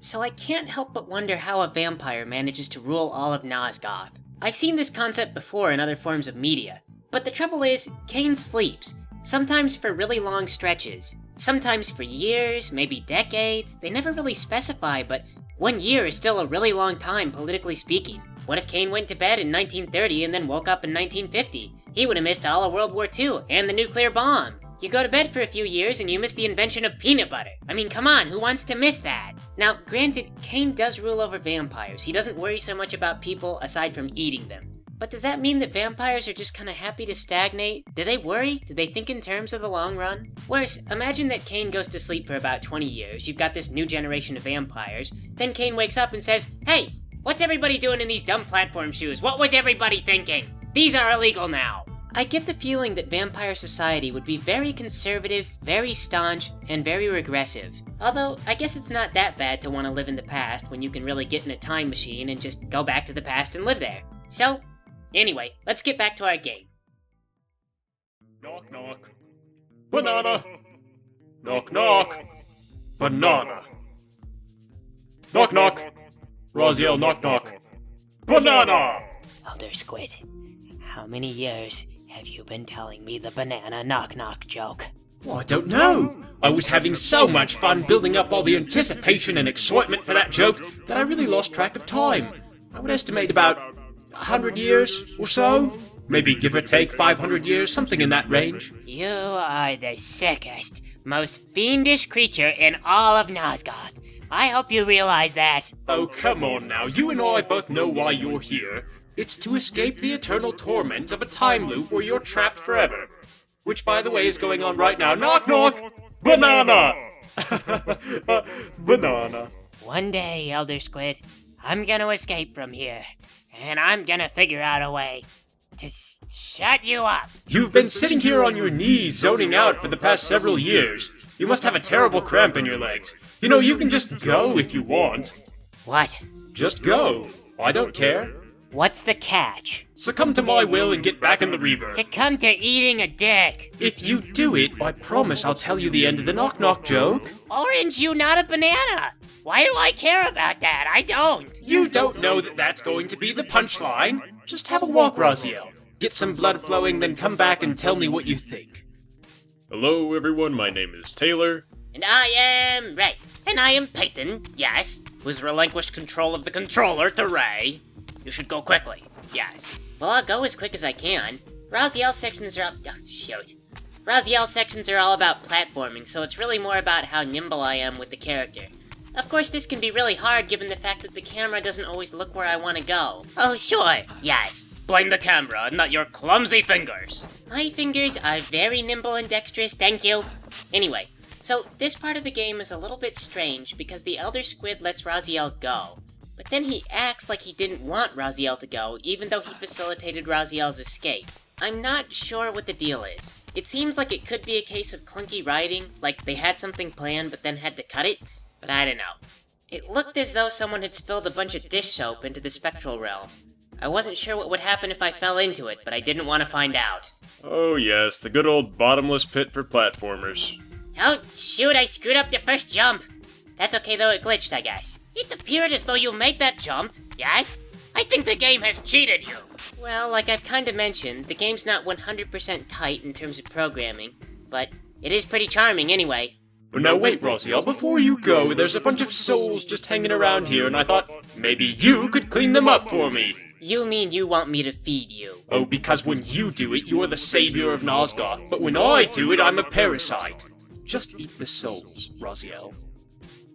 So I can't help but wonder how a vampire manages to rule all of Nosgoth. I've seen this concept before in other forms of media, but the trouble is, Kane sleeps, sometimes for really long stretches, sometimes for years, maybe decades. They never really specify, but 1 year is still a really long time, politically speaking. What if Kane went to bed in 1930 and then woke up in 1950? He would have missed all of World War II and the nuclear bomb. You go to bed for a few years and you miss the invention of peanut butter. I mean, come on, who wants to miss that? Now, granted, Kane does rule over vampires. He doesn't worry so much about people aside from eating them. But does that mean that vampires are just kinda happy to stagnate? Do they worry? Do they think in terms of the long run? Worse, imagine that Kane goes to sleep for about 20 years, you've got this new generation of vampires, then Kane wakes up and says, "Hey, what's everybody doing in these dumb platform shoes? What was everybody thinking? These are illegal now." I get the feeling that vampire society would be very conservative, very staunch, and very regressive. Although, I guess it's not that bad to want to live in the past when you can really get in a time machine and just go back to the past and live there. So, anyway, let's get back to our game. Knock knock. Banana. Knock knock. Banana. Knock knock. Raziel knock knock. Banana! Elder Squid, how many years have you been telling me the banana knock-knock joke? Oh, I don't know. I was having so much fun building up all the anticipation and excitement for that joke that I really lost track of time. I would estimate about 100 years or so. Maybe give or take 500 years, something in that range. You are the sickest, most fiendish creature in all of Nosgoth. I hope you realize that. Oh, come on now. You and I both know why you're here. It's to escape the eternal torment of a time loop where you're trapped forever. Which, by the way, is going on right now. Knock, knock! Banana! Banana. One day, Elder Squid, I'm gonna escape from here. And I'm gonna figure out a way to shut you up. You've been sitting here on your knees, zoning out for the past several years. You must have a terrible cramp in your legs. You know, you can just go if you want. What? Just go. I don't care. What's the catch? Succumb to my will and get back in the Reaver. Succumb to eating a dick. If you do it, I promise I'll tell you the end of the knock-knock joke. Orange, you not a banana. Why do I care about that? I don't. You don't know that that's going to be the punchline. Just have a walk, Raziel. Get some blood flowing, then come back and tell me what you think. Hello, everyone. My name is Taylor. And I am Ray. And I am Peyton, yes, who's relinquished control of the controller to Ray. You should go quickly, yes. Well, I'll go as quick as I can. Raziel sections are Raziel sections are all about platforming, so it's really more about how nimble I am with the character. Of course, this can be really hard given the fact that the camera doesn't always look where I want to go. Oh, sure, yes. Blame the camera, not your clumsy fingers. My fingers are very nimble and dexterous, thank you. Anyway, so this part of the game is a little bit strange because the Elder Squid lets Raziel go. But then he acts like he didn't want Raziel to go, even though he facilitated Raziel's escape. I'm not sure what the deal is. It seems like it could be a case of clunky writing, like they had something planned but then had to cut it, but I don't know. It looked as though someone had spilled a bunch of dish soap into the Spectral realm. I wasn't sure what would happen if I fell into it, but I didn't want to find out. Oh yes, the good old bottomless pit for platformers. Oh, shoot, I screwed up the first jump. That's okay though, it glitched, I guess. It appeared as though you made that jump, yes? I think the game has cheated you. Well, like I've kinda mentioned, the game's not 100% tight in terms of programming, but it is pretty charming anyway. Now wait, Raziel, before you go, there's a bunch of souls just hanging around here, and I thought maybe you could clean them up for me. You mean you want me to feed you? Oh, because when you do it, you're the savior of Nosgoth, but when I do it, I'm a parasite. Just eat the souls, Raziel.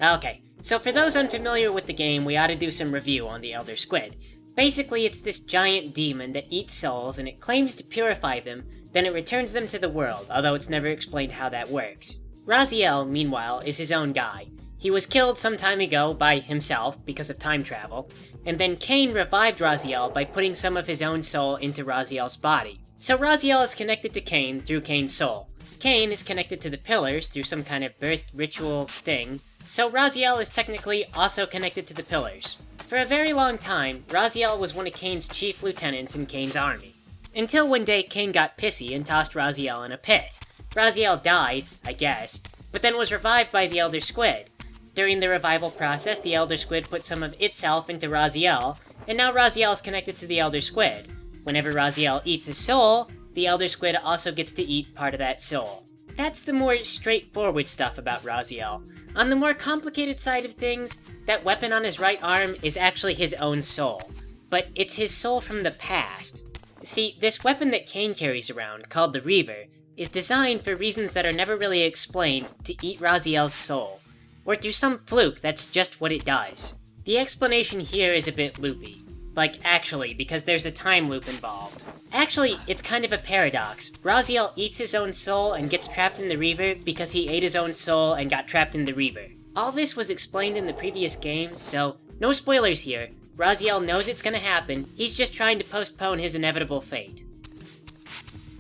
Okay, so for those unfamiliar with the game, we ought to do some review on the Elder Squid. Basically, it's this giant demon that eats souls, and it claims to purify them, then it returns them to the world, although it's never explained how that works. Raziel, meanwhile, is his own guy. He was killed some time ago by himself because of time travel, and then Kane revived Raziel by putting some of his own soul into Raziel's body. So Raziel is connected to Kane through Kane's soul. Kane is connected to the pillars through some kind of birth ritual thing, so Raziel is technically also connected to the pillars. For a very long time, Raziel was one of Kane's chief lieutenants in Kane's army. Until one day Kane got pissy and tossed Raziel in a pit. Raziel died, I guess, but then was revived by the Elder Squid. During the revival process, the Elder Squid put some of itself into Raziel, and now Raziel is connected to the Elder Squid. Whenever Raziel eats a soul, the Elder Squid also gets to eat part of that soul. That's the more straightforward stuff about Raziel. On the more complicated side of things, that weapon on his right arm is actually his own soul. But it's his soul from the past. See, this weapon that Kane carries around, called the Reaver, is designed for reasons that are never really explained to eat Raziel's soul. Or through some fluke, that's just what it does. The explanation here is a bit loopy. Like, actually, because there's a time loop involved. Actually, it's kind of a paradox. Raziel eats his own soul and gets trapped in the Reaver because he ate his own soul and got trapped in the Reaver. All this was explained in the previous games, so no spoilers here. Raziel knows it's gonna happen, he's just trying to postpone his inevitable fate.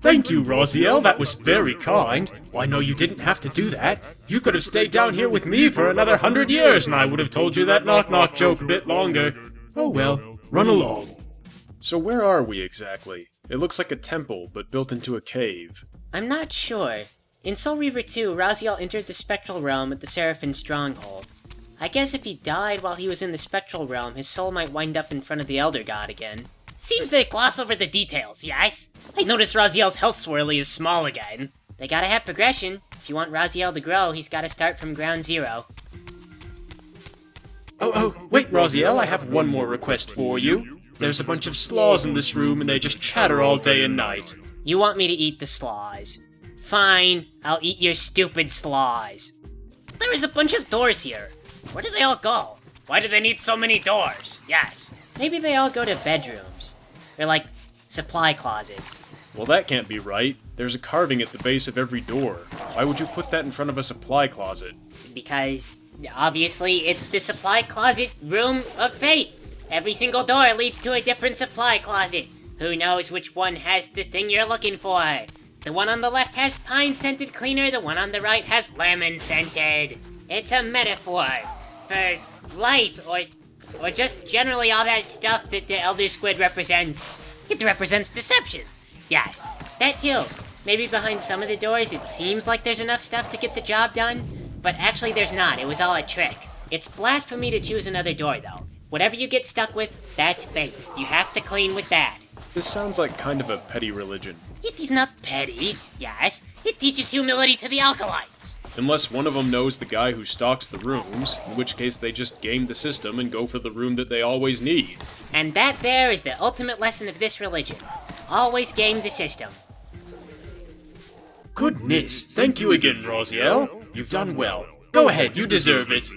Thank you, Raziel, that was very kind. Well, I know you didn't have to do that. You could have stayed down here with me for another 100 years, and I would have told you that knock-knock joke a bit longer. Oh well, run along. So where are we exactly? It looks like a temple, but built into a cave. I'm not sure. In Soul Reaver 2, Raziel entered the Spectral realm at the Seraphim stronghold. I guess if he died while he was in the Spectral realm, his soul might wind up in front of the Elder God again. Seems they gloss over the details, yes? I noticed Raziel's health swirly is small again. They gotta have progression. If you want Raziel to grow, he's gotta start from ground zero. Wait, Raziel, I have one more request for you. There's a bunch of slaws in this room, and they just chatter all day and night. You want me to eat the slaws? Fine, I'll eat your stupid slaws. There is a bunch of doors here. Where do they all go? Why do they need so many doors? Yes. Maybe they all go to bedrooms. They're like supply closets. Well, that can't be right. There's a carving at the base of every door. Why would you put that in front of a supply closet? Because, obviously, it's the supply closet room of fate. Every single door leads to a different supply closet. Who knows which one has the thing you're looking for? The one on the left has pine-scented cleaner, the one on the right has lemon-scented. It's a metaphor for life, or just generally all that stuff that the Elder Squid represents. It represents deception. Yes, that too. Maybe behind some of the doors it seems like there's enough stuff to get the job done, but actually there's not. It was all a trick. It's blasphemy to choose another door, though. Whatever you get stuck with, that's fate. You have to clean with that. This sounds like kind of a petty religion. It is not petty, yes. It teaches humility to the Alkalites. Unless one of them knows the guy who stocks the rooms, in which case they just game the system and go for the room that they always need. And that there is the ultimate lesson of this religion. Always game the system. Goodness, thank you again, Raziel. You've done well. Go ahead, you deserve it.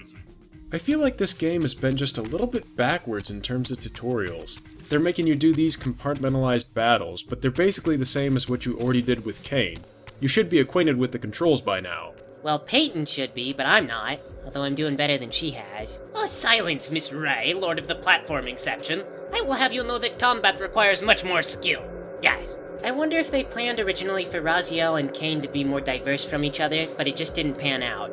I feel like this game has been just a little bit backwards in terms of tutorials. They're making you do these compartmentalized battles, but they're basically the same as what you already did with Kane. You should be acquainted with the controls by now. Well, Peyton should be, but I'm not, although I'm doing better than she has. Oh, silence, Miss Ray, Lord of the Platforming section. I will have you know that combat requires much more skill. Yes. I wonder if they planned originally for Raziel and Kane to be more diverse from each other, but it just didn't pan out.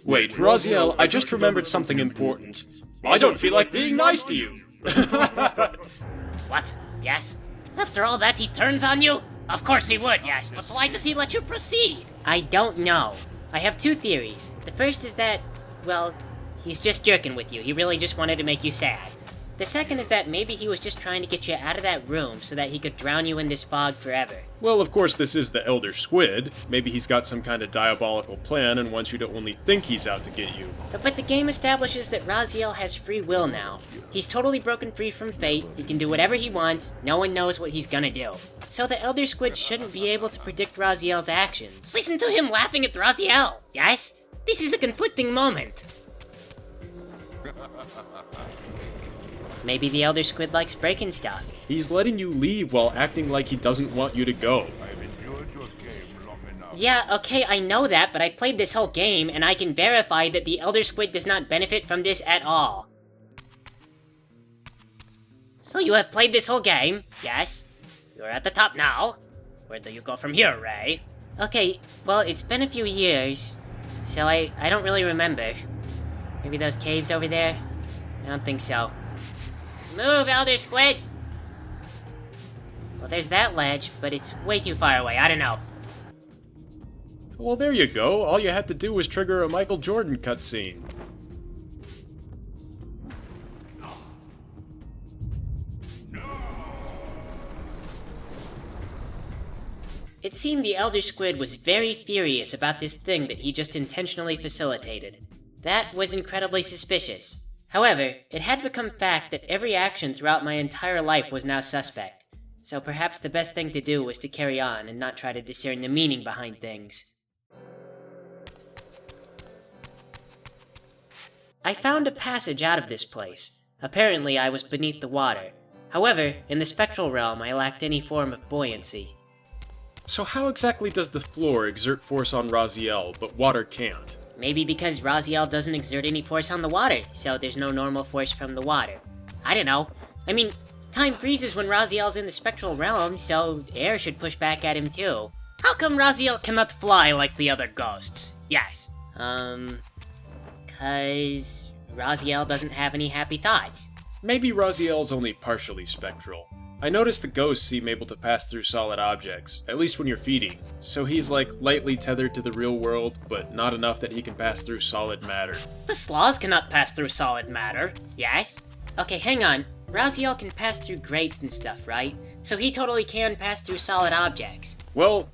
Wait, Raziel, I just remembered something important. I don't feel like being nice to you. What? Yes? After all that, he turns on you? Of course he would, yes, but why does he let you proceed? I don't know. I have two theories. The first is that, well, he's just jerking with you. He really just wanted to make you sad. The second is that maybe he was just trying to get you out of that room so that he could drown you in this fog forever. Well, of course this is the Elder Squid. Maybe he's got some kind of diabolical plan and wants you to only think he's out to get you. But the game establishes that Raziel has free will now. He's totally broken free from fate, he can do whatever he wants, no one knows what he's gonna do. So the Elder Squid shouldn't be able to predict Raziel's actions. Listen to him laughing at Raziel, yes? This is a conflicting moment. Maybe the Elder Squid likes breaking stuff. He's letting you leave while acting like he doesn't want you to go. Yeah, okay, I know that, but I played this whole game, and I can verify that the Elder Squid does not benefit from this at all. So you have played this whole game, yes? You're at the top now. Where do you go from here, Ray? Okay, well, it's been a few years, so I don't really remember. Maybe those caves over there? I don't think so. Move, Elder Squid! Well, there's that ledge, but it's way too far away, I don't know. Well, there you go. All you had to do was trigger a Michael Jordan cutscene. It seemed the Elder Squid was very furious about this thing that he just intentionally facilitated. That was incredibly suspicious. However, it had become fact that every action throughout my entire life was now suspect, so perhaps the best thing to do was to carry on and not try to discern the meaning behind things. I found a passage out of this place. Apparently I was beneath the water. However, in the Spectral realm I lacked any form of buoyancy. So how exactly does the floor exert force on Raziel, but water can't? Maybe because Raziel doesn't exert any force on the water, so there's no normal force from the water. I don't know. I mean, time freezes when Raziel's in the Spectral realm, so air should push back at him too. How come Raziel cannot fly like the other ghosts? Yes. Cause Raziel doesn't have any happy thoughts. Maybe Raziel's only partially spectral. I noticed the ghosts seem able to pass through solid objects, at least when you're feeding, so he's like lightly tethered to the real world, but not enough that he can pass through solid matter. The sloths cannot pass through solid matter, yes? Okay, hang on. Raziel can pass through grates and stuff, right? So he totally can pass through solid objects. Well,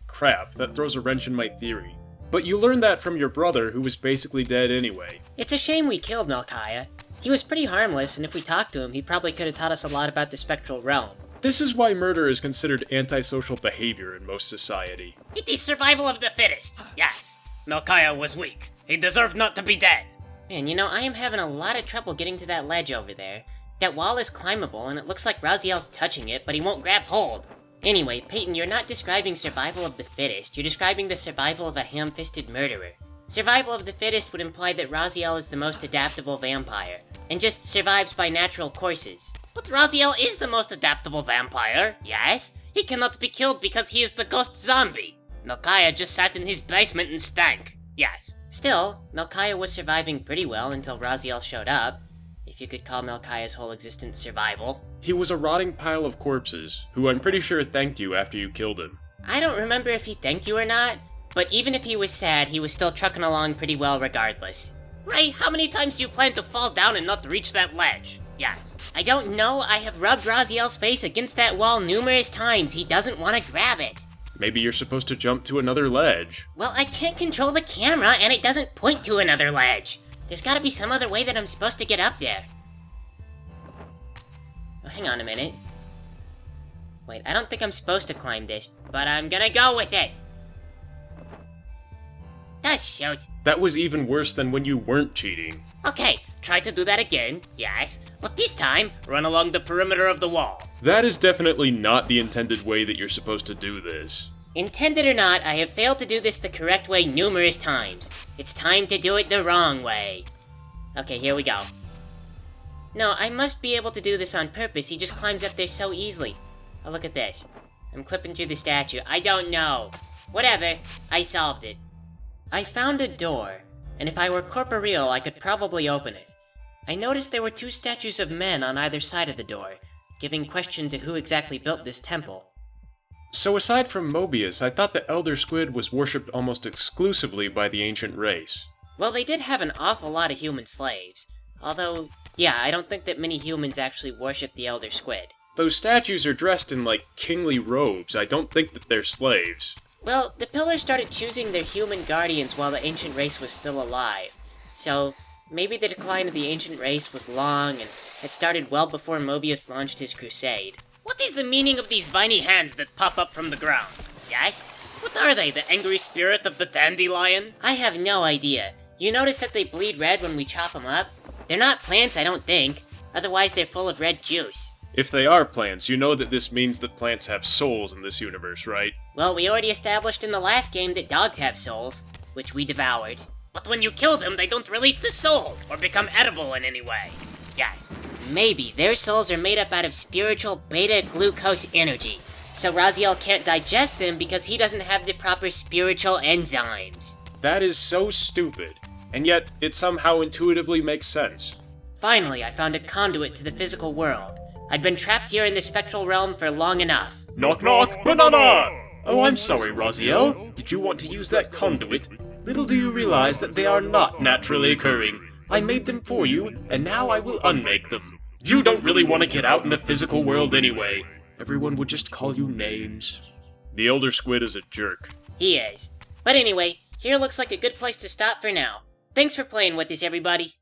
crap, that throws a wrench in my theory. But you learned that from your brother, who was basically dead anyway. It's a shame we killed Melchiah. He was pretty harmless, and if we talked to him, he probably could have taught us a lot about the Spectral realm. This is why murder is considered antisocial behavior in most society. It is survival of the fittest, yes. Melchiah was weak. He deserved not to be dead. Man, you know, I am having a lot of trouble getting to that ledge over there. That wall is climbable, and it looks like Raziel's touching it, but he won't grab hold. Anyway, Peyton, you're not describing survival of the fittest, you're describing the survival of a ham-fisted murderer. Survival of the fittest would imply that Raziel is the most adaptable vampire, and just survives by natural courses. But Raziel is the most adaptable vampire, yes? He cannot be killed because he is the ghost zombie. Melchiah just sat in his basement and stank, yes. Still, Melchiah was surviving pretty well until Raziel showed up, if you could call Melchiah's whole existence survival. He was a rotting pile of corpses, who I'm pretty sure thanked you after you killed him. I don't remember if he thanked you or not, but even if he was sad, he was still trucking along pretty well regardless. Ray, how many times do you plan to fall down and not reach that ledge? Yes. I don't know, I have rubbed Raziel's face against that wall numerous times. He doesn't want to grab it. Maybe you're supposed to jump to another ledge. Well, I can't control the camera, and it doesn't point to another ledge. There's gotta be some other way that I'm supposed to get up there. Oh, hang on a minute. Wait, I don't think I'm supposed to climb this, but I'm gonna go with it. Ah, shoot. That was even worse than when you weren't cheating. Okay, try to do that again, yes, but this time, run along the perimeter of the wall. That is definitely not the intended way that you're supposed to do this. Intended or not, I have failed to do this the correct way numerous times. It's time to do it the wrong way. Okay, here we go. No, I must be able to do this on purpose. He just climbs up there so easily. Oh, look at this. I'm clipping through the statue. I don't know. Whatever, I solved it. I found a door, and if I were corporeal, I could probably open it. I noticed there were 2 statues of men on either side of the door, giving question to who exactly built this temple. So aside from Mobius, I thought the Elder Squid was worshipped almost exclusively by the ancient race. Well, they did have an awful lot of human slaves. Although, yeah, I don't think that many humans actually worship the Elder Squid. Those statues are dressed in, like, kingly robes. I don't think that they're slaves. Well, the Pillars started choosing their human guardians while the ancient race was still alive. So, maybe the decline of the ancient race was long and had started well before Mobius launched his crusade. What is the meaning of these viney hands that pop up from the ground? Yes? What are they, the angry spirit of the dandelion? I have no idea. You notice that they bleed red when we chop them up? They're not plants, I don't think. Otherwise, they're full of red juice. If they are plants, you know that this means that plants have souls in this universe, right? Well, we already established in the last game that dogs have souls, which we devoured. But when you kill them, they don't release the soul, or become edible in any way. Yes. Maybe their souls are made up out of spiritual beta-glucose energy, so Raziel can't digest them because he doesn't have the proper spiritual enzymes. That is so stupid, and yet it somehow intuitively makes sense. Finally, I found a conduit to the physical world. I'd been trapped here in the spectral realm for long enough. Knock knock, banana! Oh, I'm sorry, Raziel. Did you want to use that conduit? Little do you realize that they are not naturally occurring. I made them for you, and now I will unmake them. You don't really want to get out in the physical world anyway. Everyone would just call you names. The Elder Squid is a jerk. He is. But anyway, here looks like a good place to stop for now. Thanks for playing with us, everybody.